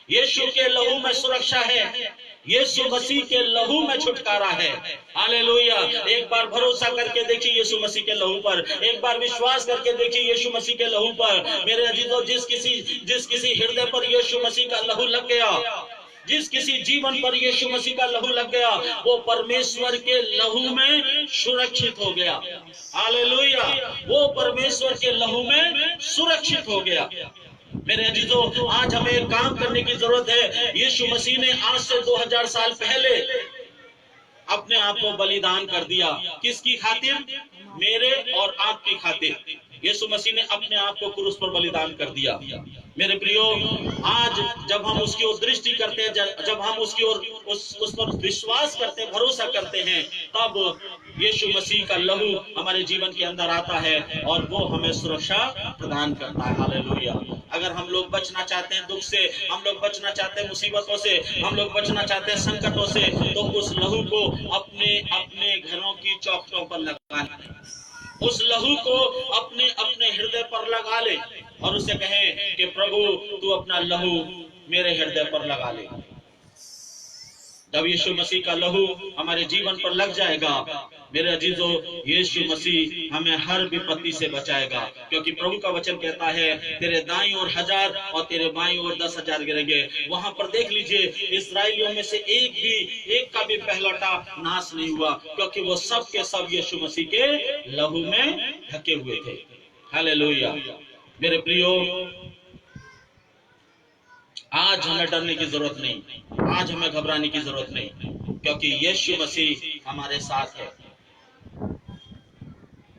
यीशु के लहू में सुरक्षा है, यीशु मसीह के लहू में छुटकारा है। हालेलुया। एक बार भरोसा करके देखिए यीशु मसीह के लहू पर, एक बार विश्वास करके देखिए यीशु मसीह के लहू पर। मेरे अजीजों, जिस किसी हृदय पर यीशु मसीह का लहू लग गया, जिस किसी जीवन पर यीशु मसीह का लहू लग गया, वो परमेश्वर के लहू में सुरक्षित हो गया। हालेलुया। वो परमेश्वर के लहू में सुरक्षित हो गया। मेरे अजीजों, आज हमें एक काम करने की जरूरत है। यीशु मसीह ने आज से 2000 साल पहले अपने आप को बलिदान कर दिया। किसकी खातिर? मेरे और आपकी खातिर। यीशु मसीह ने अपने आप को क्रूस पर बलिदान कर दिया। मेरे प्रियो, आज जब हम उसकी ओर दृष्टि करते हैं, जब हम उसकी ओर उस पर विश्वास करते हैं, भरोसा करते हैं, तब यीशु मसीह का लहू हमारे जीवन के अंदर आता है और वो हमें सुरक्षा प्रदान करता है। हालेलुया। अगर हम लोग बचना चाहते हैं दुख से, हम लोग बचना चाहते हैं मुसीबतों से, हम लोग बचना चाहते हैं संकटों से, तो उस लहू को अपने अपने घरों की चौखटों पर लगाना है। उस लहू को अपने अपने हृदय पर लगा ले और उसे कहे कि प्रभु तू अपना लहू मेरे हृदय पर लगा ले। जब यीशु मसीह का लहू हमारे जीवन पर लग जाएगा, मेरे अजीजों, यीशु मसीह हमें हर विपत्ति से बचाएगा, क्योंकि प्रभु का वचन कहता है तेरे दाईं ओर 1000 और तेरे बाईं ओर 10,000 गिरेंगे। वहां पर देख लीजिए, इस्राएलियों में से एक का भी पहलौठा नाश नहीं हुआ, क्योंकि वो सब के सब यीशु मसीह के लहू में ढके हुए थे। हालेलुया। मेरे प्रियो, आज हमें डरने की जरूरत नहीं, आज हमें घबराने की जरूरत नहीं, क्योंकि यीशु मसीह हमारे साथ है।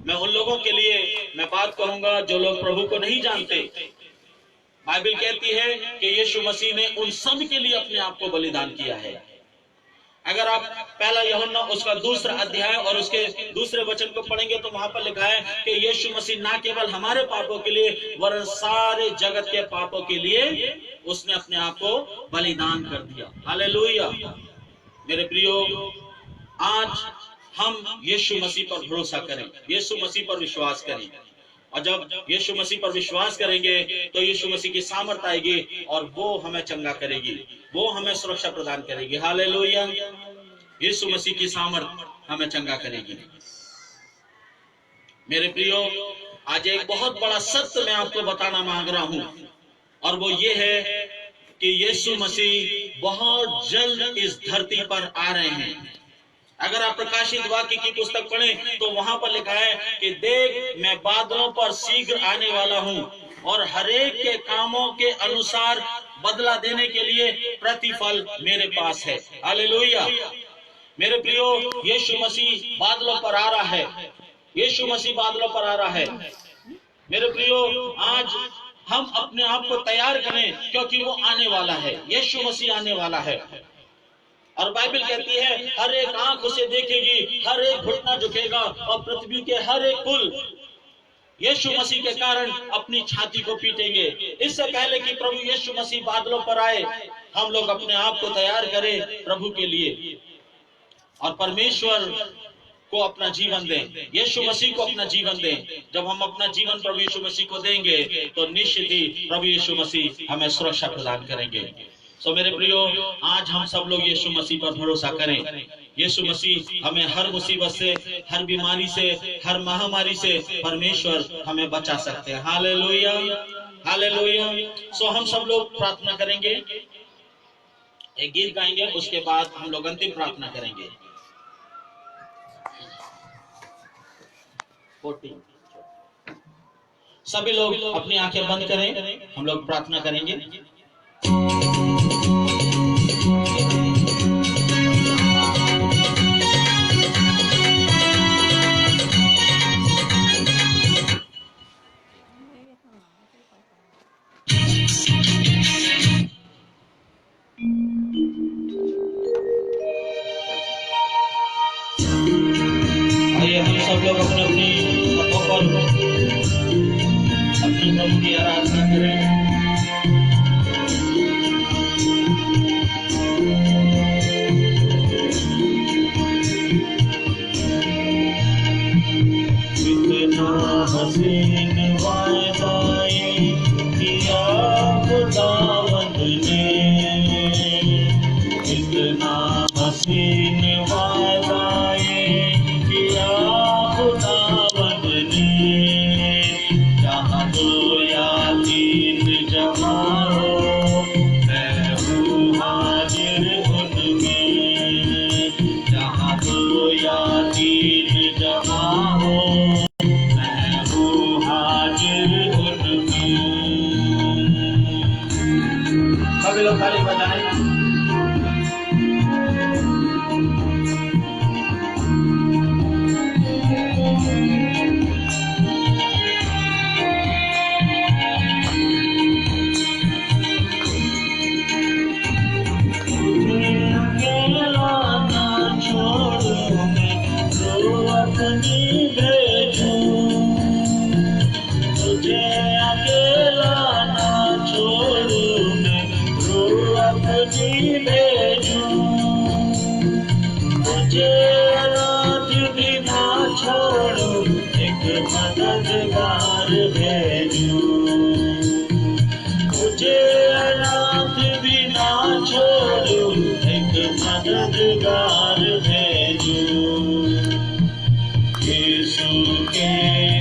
मैं उन लोगों के लिए मैं बात कहूंगा जो लोग प्रभु को नहीं जानते। बाइबल कहती है कि यीशु मसीह ने उन सब के लिए अपने आप को बलिदान किया है। अगर आप पहला यूहन्ना उसका 2 अध्याय और उसके 2 वचन को पढ़ेंगे तो वहां पर लिखा है कि यीशु मसीह ना केवल हमारे पापों के लिए वरन सारे जगत के पापों के लिए उसने अपने आप को बलिदान कर दिया। हालेलुया। मेरे प्रियो, आज हम यीशु मसीह पर भरोसा करें, यीशु मसीह पर विश्वास करें, और जब यीशु मसीह पर विश्वास करेंगे तो यीशु मसीह की सामर्थ आएगी और वो हमें चंगा करेगी, वो हमें सुरक्षा प्रदान करेगी। हालेलुया। यीशु मसीह की सामर्थ हमें चंगा करेगी। मेरे प्रियो, आज एक बहुत बड़ा सत्य मैं आपको बताना मांग रहा हूं, और वो ये है कि यीशु मसीह बहुत जल्द इस धरती पर आ रहे हैं। अगर आप प्रकाशित वाक्य की पुस्तक पढ़ें तो वहां पर लिखा है कि देख मैं बादलों पर शीघ्र आने वाला हूं और हरेक के कामों के अनुसार बदला देने के लिए प्रतिफल मेरे पास है। हालेलुया। मेरे प्रियो, यीशु मसीह बादलों पर आ रहा है, यीशु मसीह बादलों पर आ रहा है। मेरे प्रियो, आज हम अपने आप को तैयार करें, क्योंकि वो आने वाला है, यीशु मसीह आने वाला है। और बाइबल कहती है हर एक आंख उसे देखेगी, हर एक घुटना झुकेगा और पृथ्वी के हर एक कुल यीशु मसीह के कारण अपनी छाती को पीटेंगे। इससे पहले कि प्रभु यीशु मसीह बादलों पर आए, हम लोग अपने आप को तैयार करें प्रभु के लिए और परमेश्वर को अपना जीवन दें, यीशु मसीह को अपना जीवन दें। जब हम अपना जीवन प्रभु यीशु मसीह को देंगे तो निश्चित ही प्रभु यीशु मसीह हमें सुरक्षा प्रदान करेंगे। सो मेरे प्रियो, आज हम सब लोग यीशु मसीह पर भरोसा करें। यीशु मसीह हमें हर मुसीबत से, हर बीमारी से, हर महामारी से परमेश्वर हमें बचा सकते हैं। Hallelujah, hallelujah. सो हम सब लोग प्रार्थना करेंगे, एक गीत गाएंगे, उसके बाद हम लोग अंतिम प्रार्थना करेंगे। 14। सभी लोग अपनी आंखें बंद करें, हम लोग प्रार्थना करेंगे। आइए हम सब लोग अपने अपनी हाथों पर अपने प्रभु की आराधना करें। कितना हसीन वायदा ये किया खुदावंद ने, कितना हसीन वायदा ये किया खुदावंद ने। जहाँ दो या तीन जमा हो मैं हूँ हाजिर उनमें। जहाँ दो या तीन जमा हो मैं हूँ हाजिर उनमें। सभी लोग ताली बजाएं। तुझे अकेला ना छोड़ूं मैं, रो अपनी भेजूं। तुझे अनाथ भी ना छोड़ूं, एक मददगार भेजूं। तुझे अनाथ भी ना छोड़ूं, एक मददगार भेजूं। यीशु के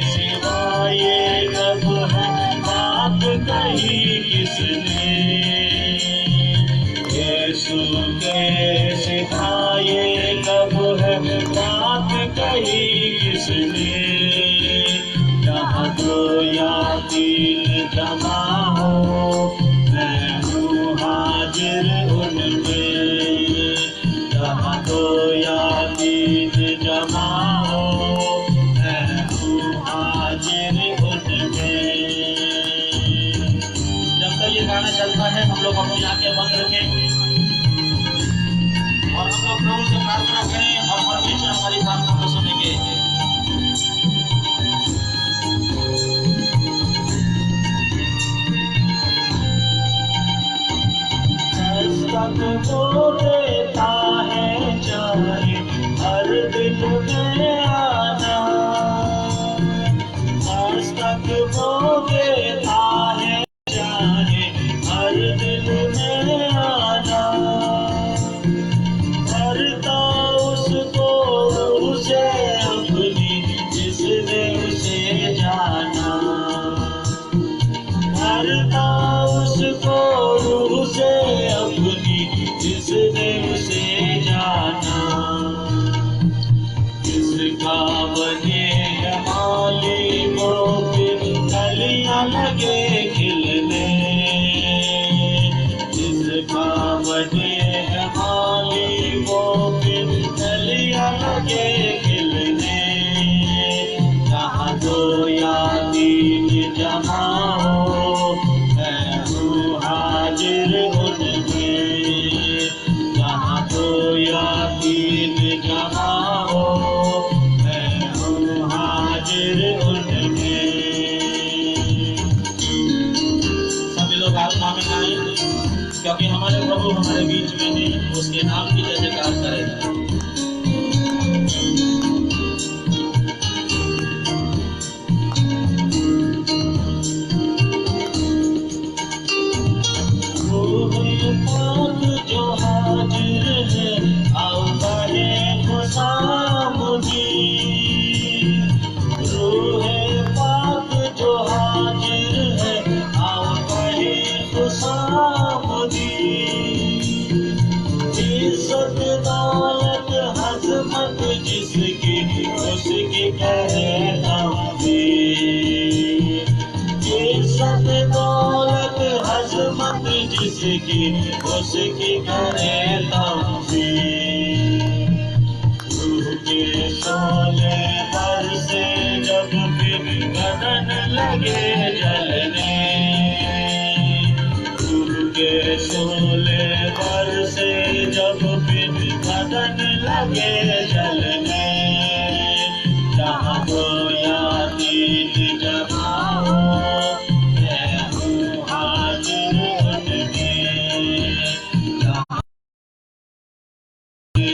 सिवा ये कब है बात कही किसने। यीशु के सिवा ये कब है बात कही किसने। जहाँ दो या तीन जमा हो मैं हूँ हाजिर उनमें। जहाँ दो या तीन जमा हो मैं हूँ हाजिर उनमें। जब तक ये गाना चलता है हम लोग अपनी आंखें बंद रखें और हम लोग प्रभु से प्रार्थना करें और परमेश्वर हमारी प्रार्थना को सुनेंगे। वो देता है चाहे हर दिन में आना, आज तक वो देता है चाहे हर दिन में आना। भरता उसको उसे अपनी जिसने उसे जाना। भरता उसको उसे अपनी जिसने उसे जाना। जिसका बने माली वो फिर कलियां लगे खिलने। जिसका बने माली वो फिर कलियां लगे खिलने। जहाँ दो या तीन जमा हो मैं हूँ हाजिर उनमें। जहाँ दो या तीन जमा हो मैं हूँ हाजिर उनमें। सभी लोग आत्मा में गाएं, क्योंकि हमारे प्रभु हमारे बीच में हैं, उसके नाम की जय जयकार करें। जो हाजिर है आओ बड़े खुशामदी। रूहे पाक जो हाजिर है आओ बड़े खुशामदी। इज्जत दौलत उसकी करे तमसीह। रूह के सोले पर से जब फिर बदन लगे जलने, रूह के सोले पर से जब फिर बदन लगे जलने, जहाँ को यादीन जमाओ मैं हूँ हाजिर उनमें, जहाँ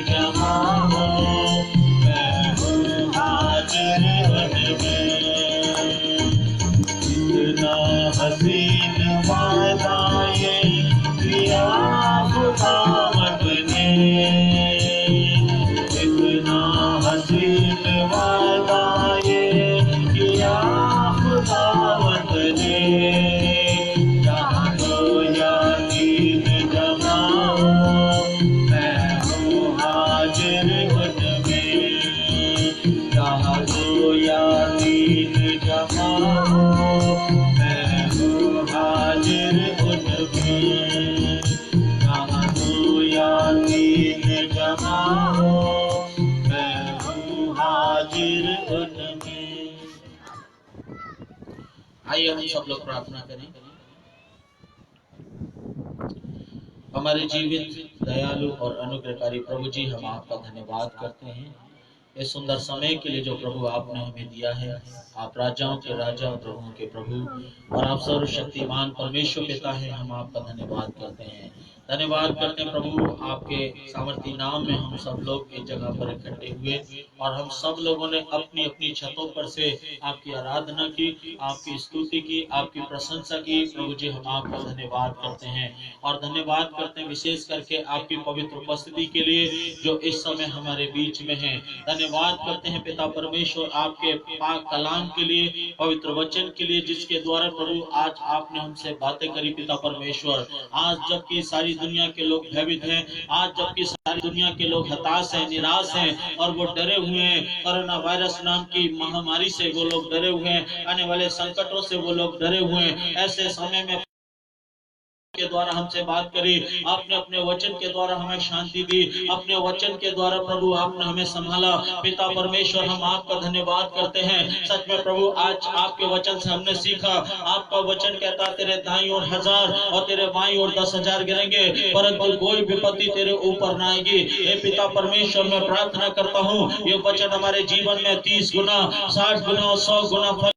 जमाओ मैं हूँ हाजिर उनमें। इतना हसीन वादा ये किया खुदावंद ने, इतना हसीन वादा ये किया खुदावंद ने, जहाँ को याकीन जमाओ मैं हूँ हाजिर उनमें, जहाँ को याकीन जमाओ मैं हूँ हाजिर उनमें, जहाँ को याकीन जमाओ मैं हूँ हाजिर उनमें। आइए हम सब लोग प्रार्थना करें। हमारे जीवित दयालु और अनुग्रहकारी प्रभु जी, हम आपका धन्यवाद करते हैं इस सुंदर समय के लिए जो प्रभु आपने हमें दिया है। आप राजाओं के राजा, प्रभुओं के प्रभु और आप सर्वशक्तिमान परमेश्वर पिता हैं। हम आपका धन्यवाद करते हैं, धन्यवाद करते हैं प्रभु। आपके सामर्थी नाम में हम सब लोग एक जगह पर इकट्ठे हुए और हम सब लोगों ने अपनी अपनी छतों पर से आपकी आराधना की, आपकी स्तुति की, आपकी प्रशंसा की। प्रभु जी, हम आपका धन्यवाद करते हैं और धन्यवाद करते हैं विशेष करके आपकी पवित्र उपस्थिति के लिए जो इस समय हमारे बीच में है। धन्यवाद करते हैं पिता परमेश्वर आपके पाक कलाम के लिए, पवित्र वचन के लिए, जिसके द्वारा प्रभु आज आपने हमसे बातें करी पिता परमेश्वर। आज जबकि सारी दुनिया के लोग भयभीत हैं, आज जबकि सारी दुनिया के लोग हताश हैं, निराश हैं और वो डरे हुए हैं, कोरोना वायरस नाम की महामारी से वो लोग डरे हुए हैं, आने वाले संकटों से वो लोग डरे हुए हैं। ऐसे समय में के द्वारा हमसे बात करी, आपने अपने वचन के द्वारा हमें शांति दी, अपने वचन के द्वारा प्रभु आपने हमें संभाला। पिता परमेश्वर, हम आपका धन्यवाद करते हैं। सच में प्रभु, आज आपके वचन से हमने सीखा, आपका वचन कहता तेरे दाईं ओर 1000 और तेरे बाईं ओर 10,000 गिरेंगे परंतु कोई विपत्ति तेरे ऊपर न आएगी। हे पिता परमेश्वर, मैं प्रार्थना करता हूँ ये वचन हमारे जीवन में 30 गुना, 60 गुना और 100 गुना फल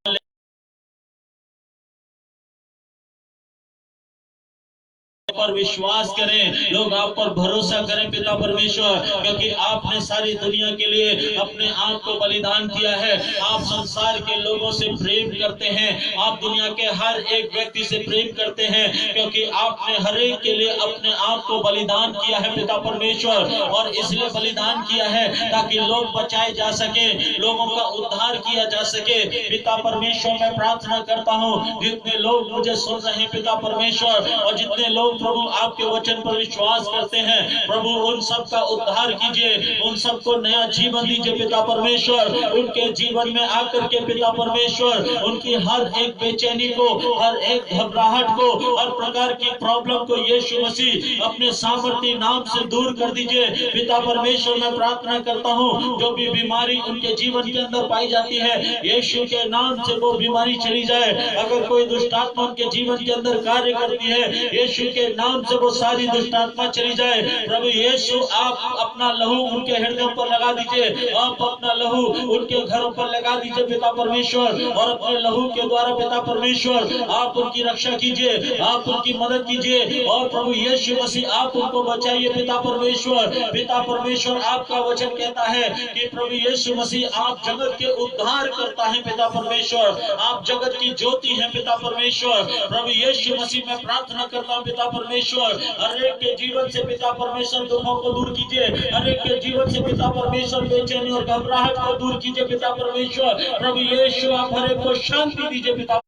पर विश्वास करें, लोग आप पर भरोसा करें पिता परमेश्वर, क्योंकि आपने सारी दुनिया के लिए अपने आप को बलिदान किया है। आप संसार के लोगों से प्रेम करते हैं, आप दुनिया के हर एक व्यक्ति से प्रेम करते हैं, क्योंकि आपने हर एक के लिए अपने आप को बलिदान किया है पिता परमेश्वर। और इसलिए बलिदान किया है ताकि लोग बचाए जा सके, लोगों का उद्धार किया जा सके। पिता परमेश्वर, मैं प्रार्थना करता हूँ जितने लोग मुझे सुन रहे हैं पिता परमेश्वर, और जितने लोग प्रभु आपके वचन पर विश्वास करते हैं, प्रभु उन सब का उद्धार कीजिए, उन सबको नया जीवन दीजिए पिता परमेश्वर। उनके जीवन में आकर के पिता परमेश्वर उनकी हर एक बेचैनी को, हर एक घबराहट को, हर प्रकार की प्रॉब्लम को यीशु मसीह अपने सामर्थी नाम से दूर कर दीजिए पिता परमेश्वर। मैं प्रार्थना करता हूँ जो भी बीमारी उनके जीवन के अंदर पाई जाती है, यीशु के नाम से वो बीमारी चली जाए। अगर कोई दुष्टात्मा उनके जीवन के अंदर कार्य करती है, यीशु के नाम से वो सारी दुष्टात्मा चली जाए। प्रभु यीशु, आप अपना लहू उनके हृदयों पर लगा दीजिए, आप अपना लहू उनके घरों पर लगा दीजिए पिता परमेश्वर, और अपने लहू के द्वारा पिता परमेश्वर आप उनकी रक्षा कीजिए, आप उनकी मदद कीजिए। और प्रभु यीशु मसीह आप उनको बचाइए पिता परमेश्वर। पिता परमेश्वर, आपका वचन कहता है कि प्रभु यीशु मसीह आप जगत के उद्धार करता है पिता परमेश्वर, आप जगत की ज्योति है पिता परमेश्वर। प्रभु यीशु मसीह, मैं प्रार्थना करता हूँ पिता परमेश्वर, हर एक के जीवन से पिता परमेश्वर दुखों को दूर कीजिए, हर एक के जीवन से पिता परमेश्वर बेचैनी और घबराहट को दूर कीजिए पिता परमेश्वर। प्रभु यीशु, आप हर एक को शांति दीजिए पिता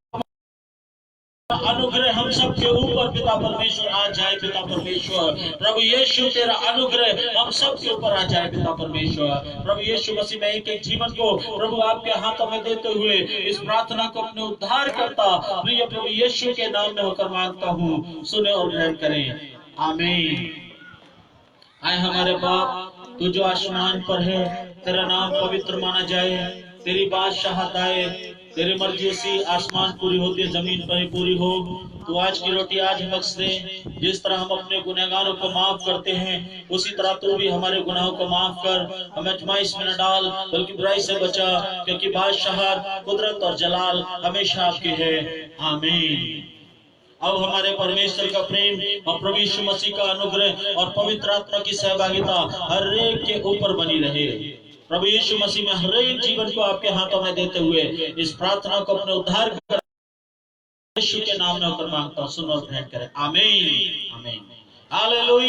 अनुग्रह हम सब के ऊपर पिता परमेश्वर आ जाए। पिता परमेश्वर प्रभु यीशु तेरा अनुग्रह हम सब के ऊपर आ जाए। पिता परमेश्वर प्रभु यीशु मसीह में एक एक जीवन को प्रभु आपके हाथों में देते हुए इस प्रार्थना को अपने उद्धार करता प्रिय प्रभु यीशु के नाम में होकर मांगता हूँ, सुने और ग्रहण करें। आमीन। आए हमारे बाप, तू जो आसमान पर है, तेरा नाम पवित्र माना जाए, तेरी बादशाहत आए, तेरी मर्जी से आसमान पूरी होती है, जमीन पर ही पूरी हो। तू आज की रोटी आज बख्श दे। जिस तरह हम अपने गुनहगारों को माफ करते हैं, उसी तरह तू भी हमारे गुनाहों को माफ कर। हमें आजमाइश में न डाल, बल्कि बुराई से बचा, क्योंकि बादशाहत, कुदरत और जलाल हमेशा आपकी है। आमीन। अब हमारे परमेश्वर का प्रेम और प्रभु यीशु मसीह का अनुग्रह और पवित्र आत्मा की सहभागिता हर एक के ऊपर बनी रहे। प्रभु यीशु मसीह में हर एक जीवन को आपके हाथों में देते हुए इस प्रार्थना को अपने उद्धार कर यीशु के नाम में होकर मांगता हूं, सुनो और ग्रहण करें। आमीन। आमीन। हालेलुया।